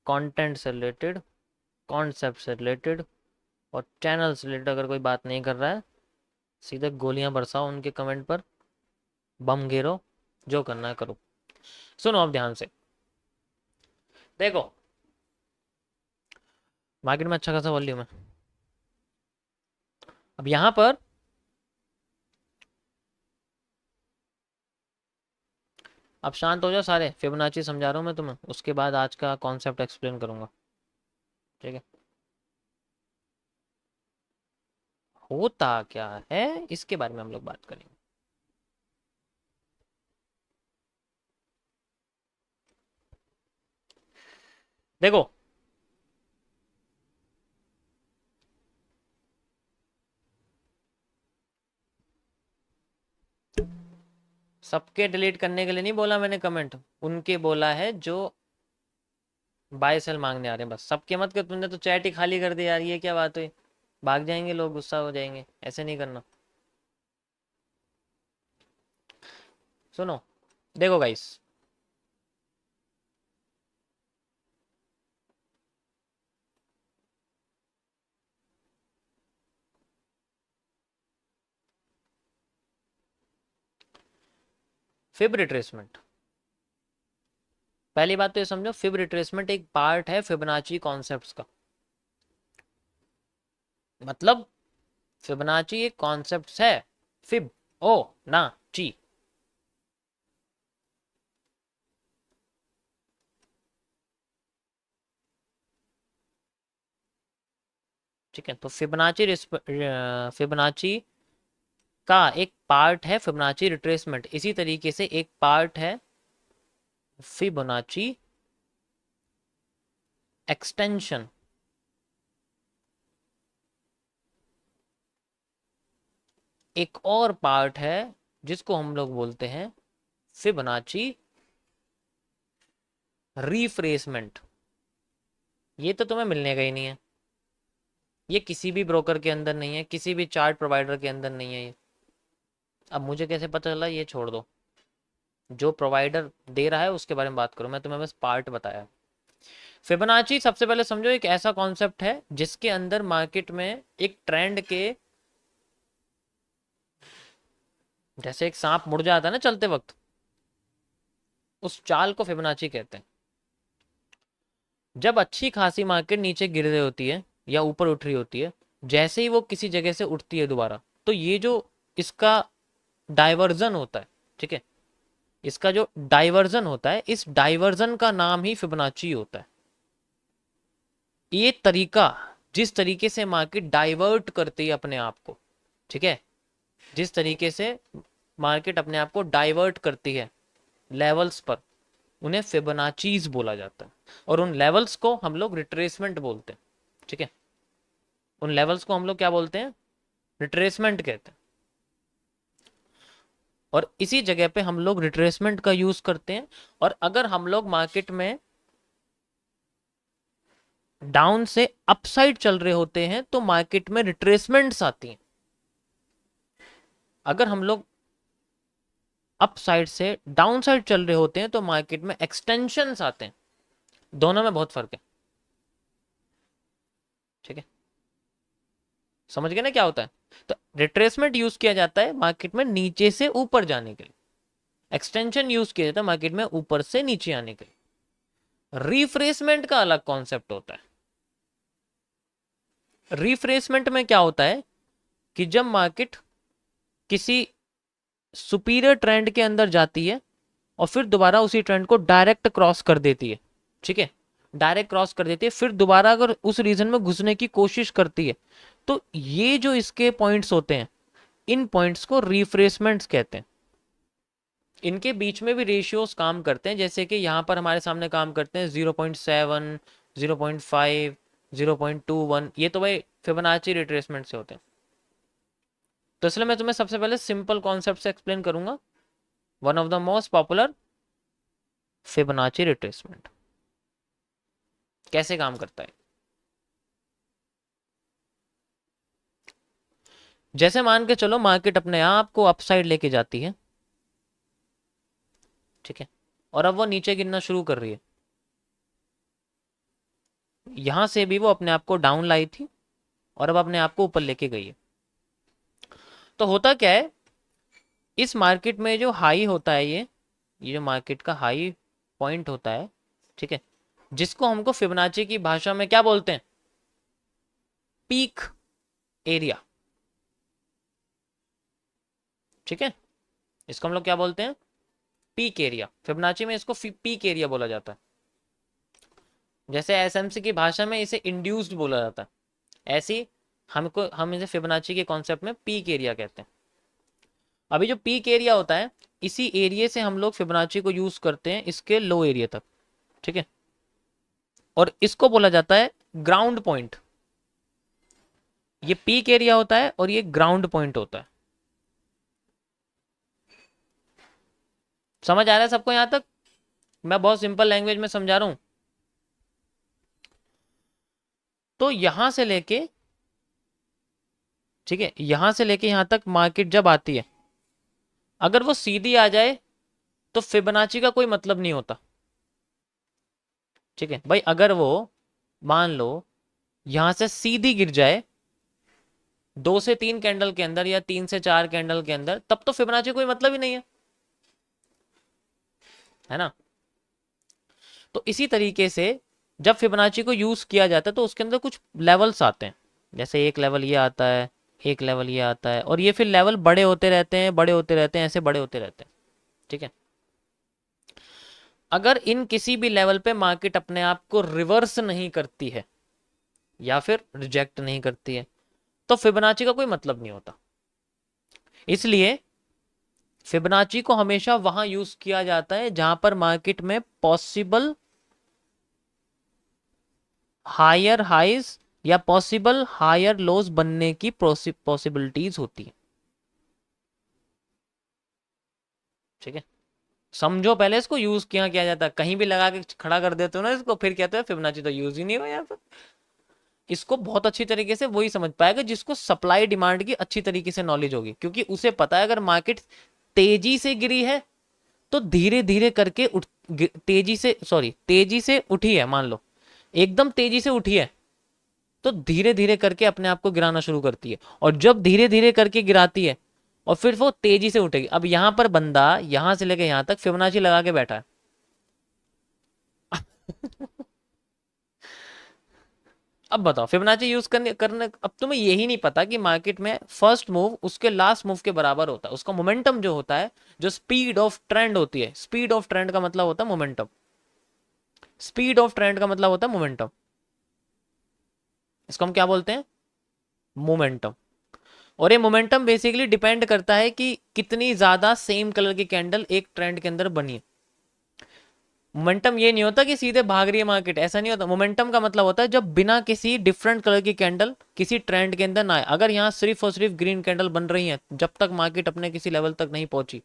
Content से related, concept से related और चैनल से रिलेटेड अगर कोई बात नहीं कर रहा है, सीधे गोलियां बरसाओ उनके कमेंट पर, बम गिरो, जो करना है करो। सुनो अब ध्यान से, देखो मार्केट में अच्छा खासा वॉल्यूम है। अब यहां पर अब शांत हो जाओ सारे, फिबोनाची समझा रहा हूं मैं तुम्हें, उसके बाद आज का कॉन्सेप्ट एक्सप्लेन करूंगा, ठीक है। होता क्या है इसके बारे में हम लोग बात करेंगे। देखो सबके डिलीट करने के लिए नहीं बोला मैंने कमेंट, उनके बोला है जो बाय सेल मांगने आ रहे हैं, बस सबके मत कर। तुमने तो चैट ही खाली कर दिया यार, ये क्या बात हुई, भाग जाएंगे लोग, गुस्सा हो जाएंगे, ऐसे नहीं करना। सुनो देखो गाइस, फिब रिट्रेसमेंट, पहली बात तो ये समझो, फिब रिट्रेसमेंट एक पार्ट है फिबोनाची कॉन्सेप्ट्स का। मतलब फिबोनाची एक कॉन्सेप्ट है, फिब ओ ना ची, ठीक है। तो फिबोनाची का एक पार्ट है फिबोनाची रिट्रेसमेंट, इसी तरीके से एक पार्ट है फिबोनाची एक्सटेंशन। एक और पार्ट है जिसको हम लोग बोलते हैं फिबोनाची रीफ्रेसमेंट। ये तो तुम्हें मिलने का ही नहीं है, ये किसी भी ब्रोकर के अंदर नहीं है, किसी भी चार्ट प्रोवाइडर के अंदर नहीं है ये। अब मुझे कैसे पता चला, ये छोड़ दो, जो प्रोवाइडर दे रहा है उसके बारे में बात करो, मैं तुम्हें बस पार्ट बताया। फिबोनाची सबसे पहले समझो एक ऐसा कॉन्सेप्ट है जिसके अंदर मार्केट में एक ट्रेंड के, जैसे एक सांप मुड़ जाता है ना चलते वक्त, उस चाल को फिबोनाची कहते हैं। जब अच्छी खासी मार्केट नीचे गिर रही होती है या ऊपर उठ रही होती है, जैसे ही वो किसी जगह से उठती है दोबारा, तो ये जो इसका डाइवर्जन होता है, ठीक है, इसका जो डाइवर्जन होता है, इस डाइवर्जन का नाम ही फिबोनाची होता है। ये तरीका, जिस तरीके से मार्केट डाइवर्ट करती है अपने आप को, ठीक है, जिस तरीके से मार्केट अपने आप को डाइवर्ट करती है लेवल्स पर, उन्हें फिबोनाचीज बोला जाता है। और उन लेवल्स को हम लोग रिट्रेसमेंट बोलते हैं, ठीक है, उन लेवल्स को हम लोग क्या बोलते हैं, रिट्रेसमेंट कहते हैं। और इसी जगह पे हम लोग रिट्रेसमेंट का यूज करते हैं। और अगर हम लोग मार्केट में डाउन से अपसाइड चल रहे होते हैं तो मार्केट में रिट्रेसमेंट्स आती हैं। अगर हम लोग अप साइड से डाउन साइड चल रहे होते हैं तो मार्केट में एक्सटेंशंस आते हैं। दोनों में बहुत फर्क है, ठीक है, समझ गए ना क्या होता है। तो रिट्रेसमेंट यूज किया जाता है मार्केट में नीचे से ऊपर जाने के लिए, एक्सटेंशन यूज किया जाता है मार्केट में ऊपर से नीचे आने के लिए। रिफ्रेसमेंट का अलग कॉन्सेप्ट होता है। रिफ्रेसमेंट में क्या होता है कि जब मार्केट किसी सुपीरियर ट्रेंड के अंदर जाती है और फिर दोबारा उसी ट्रेंड को डायरेक्ट क्रॉस कर देती है, ठीक है, डायरेक्ट क्रॉस कर देती है, फिर दोबारा अगर उस रीजन में घुसने की कोशिश करती है, तो ये जो इसके पॉइंट्स होते हैं, इन पॉइंट्स को रिफ्रेसमेंट्स कहते हैं। इनके बीच में भी रेशियोज काम करते हैं, जैसे कि यहां पर हमारे सामने काम करते हैं 0.7, 0.5, 0.21, ये तो भाई फिबोनाची रिट्रेसमेंट से होते हैं। तो इसलिए मैं तुम्हें सबसे पहले सिंपल कॉन्सेप्ट से एक्सप्लेन करूंगा, one of the most popular, Fibonacci retracement कैसे काम करता है। जैसे मान के चलो मार्केट अपने आप को अपसाइड लेके जाती है, ठीक है, और अब वो नीचे गिरना शुरू कर रही है, यहां से भी वो अपने आप को डाउन लाई थी और अब अपने आप को ऊपर लेके गई है। तो होता क्या है, इस मार्केट में जो हाई होता है, ये जो मार्केट का हाई पॉइंट होता है, ठीक है, जिसको हमको फिबोनाची की भाषा में क्या बोलते हैं, पीक एरिया। ठीक है, इसको हम लोग क्या बोलते हैं, पीक एरिया। फिबोनाची में इसको पीक एरिया बोला जाता है। जैसे एसएमसी की भाषा में इसे इंड्यूस्ड बोला जाता है, ऐसी हम इसे फिबोनाची के कॉन्सेप्ट में पीक एरिया कहते हैं। अभी जो पीक एरिया होता है, इसी एरिया से हम लोग फिबोनाची को यूज करते हैं इसके लो एरिया तक। ठीक है, और इसको बोला जाता है ग्राउंड पॉइंट। ये पीक एरिया होता है और ये ग्राउंड पॉइंट होता है। समझ आ रहा है सबको यहां तक? मैं बहुत सिंपल लैंग्वेज में समझा रहा हूं। तो यहां से लेके, ठीक है, यहां से लेके यहां तक मार्केट जब आती है, अगर वो सीधी आ जाए तो फिबोनाची का कोई मतलब नहीं होता। ठीक है भाई, अगर वो मान लो यहां से सीधी गिर जाए 2 से 3 कैंडल के अंदर या 3 से 4 कैंडल के अंदर, तब तो फिबोनाची कोई मतलब ही नहीं है ना। तो इसी तरीके से जब फिबोनाची को यूज किया जाता है तो उसके अंदर कुछ लेवल्स आते हैं। जैसे एक लेवल ये आता है, एक लेवल ये आता है, और ये फिर लेवल बड़े होते रहते हैं, बड़े होते रहते हैं, ऐसे बड़े होते रहते हैं। ठीक है, अगर इन किसी भी लेवल पे मार्केट अपने आप को रिवर्स नहीं करती है या फिर रिजेक्ट नहीं करती है, तो फिबोनाची का कोई मतलब नहीं होता। इसलिए फिबोनाची को हमेशा वहां यूज किया जाता है जहां पर मार्केट में पॉसिबल हायर हाइज या पॉसिबल हायर लोज बनने की पॉसिबिलिटीज होती है। ठीक है, समझो पहले इसको यूज किया जाता है। कहीं भी लगा के खड़ा कर देते हो ना इसको, फिर कहते हैं फिबोनाची तो यूज ही नहीं हुआ यहाँ पर। इसको बहुत अच्छी तरीके से वही समझ पाएगा जिसको सप्लाई डिमांड की अच्छी तरीके से नॉलेज होगी, क्योंकि उसे पता है अगर मार्केट तेजी से गिरी है तो धीरे धीरे करके तेजी से उठी है, मान लो एकदम तेजी से उठी है तो धीरे धीरे करके अपने आप को गिराना शुरू करती है, और जब धीरे धीरे करके गिराती है और फिर वो तेजी से उठेगी। अब यहां पर बंदा यहां से लेके यहां तक फिबोनाची लगा के बैठा है। अब बताओ फिबोनाची यूज करने अब तुम्हें यही नहीं पता कि मार्केट में फर्स्ट मूव उसके लास्ट मूव के बराबर होता है। उसका मोमेंटम जो होता है, जो स्पीड ऑफ ट्रेंड होती है, स्पीड ऑफ ट्रेंड का मतलब होता है मोमेंटम। स्पीड ऑफ ट्रेंड का मतलब होता है मोमेंटम। इसको हम क्या बोलते हैं, मोमेंटम। और ये मोमेंटम बेसिकली डिपेंड करता है कि कितनी ज्यादा सेम कलर की कैंडल एक ट्रेंड के अंदर बनी है। मोमेंटम ये नहीं होता कि सीधे भाग रही है मार्केट, ऐसा नहीं होता। मोमेंटम का मतलब होता है जब बिना किसी डिफरेंट कलर की कैंडल किसी ट्रेंड के अंदर ना आए। अगर यहाँ सिर्फ और सिर्फ ग्रीन कैंडल बन रही है, जब तक मार्केट अपने किसी लेवल तक नहीं पहुंची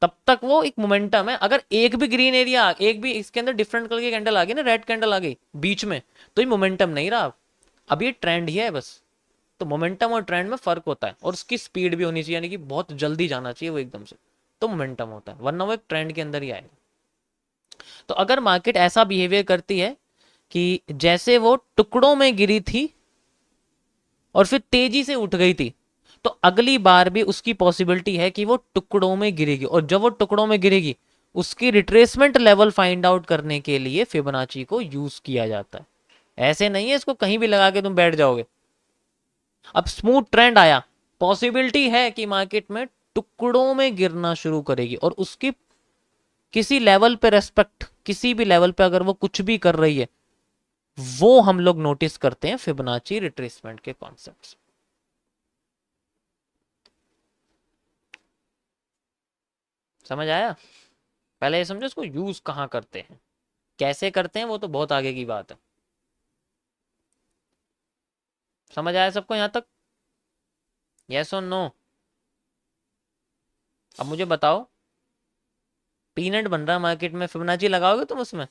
तब तक वो एक मोमेंटम है। अगर एक भी ग्रीन एरिया, एक भी इसके अंदर डिफरेंट कलर की कैंडल आ गई ना, रेड कैंडल आ गई बीच में, तो ये मोमेंटम नहीं रहा, अब ये ट्रेंड ही है बस। तो मोमेंटम और ट्रेंड में फर्क होता है, और उसकी स्पीड भी होनी चाहिए, यानी कि बहुत जल्दी जाना चाहिए वो एकदम से, तो मोमेंटम होता है, वरना वो एक ट्रेंड के अंदर ही आएगा। तो अगर मार्केट ऐसा बिहेवियर करती है कि जैसे वो टुकड़ों में गिरी थी और फिर तेजी से उठ गई थी, तो अगली बार भी उसकी पॉसिबिलिटी है कि वो टुकड़ों में गिरेगी, और जब वो टुकड़ों में गिरेगी उसकी रिट्रेसमेंट लेवल फाइंड आउट करने के लिए फिबोनाची को यूज किया जाता है। ऐसे नहीं है इसको कहीं भी लगा के तुम बैठ जाओगे। अब स्मूथ ट्रेंड आया, पॉसिबिलिटी है कि मार्केट में टुकड़ों में गिरना शुरू करेगी, और उसकी किसी लेवल पे रेस्पेक्ट, किसी भी लेवल पे अगर वो कुछ भी कर रही है, वो हम लोग नोटिस करते हैं फिबोनाची रिट्रेसमेंट के कॉन्सेप्ट्स। समझ आया? पहले ये समझो इसको यूज कहां करते हैं, कैसे करते हैं, वो तो बहुत आगे की बात है। समझ आया सबको यहां तक? यस और नो? अब मुझे बताओ, पीनट बन रहा है मार्केट में, फिबोनाची लगाओगे तुम उसमें?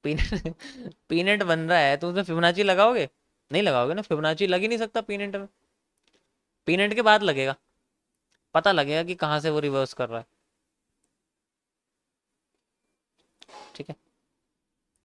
पीनट पीनट बन रहा है, तुम उसमें फिबोनाची लगाओगे? नहीं लगाओगे ना, फिबोनाची लग ही नहीं सकता पीनट में। पीनट के बाद लगेगा, पता लगेगा कि कहां से वो रिवर्स कर रहा है। ठीक है,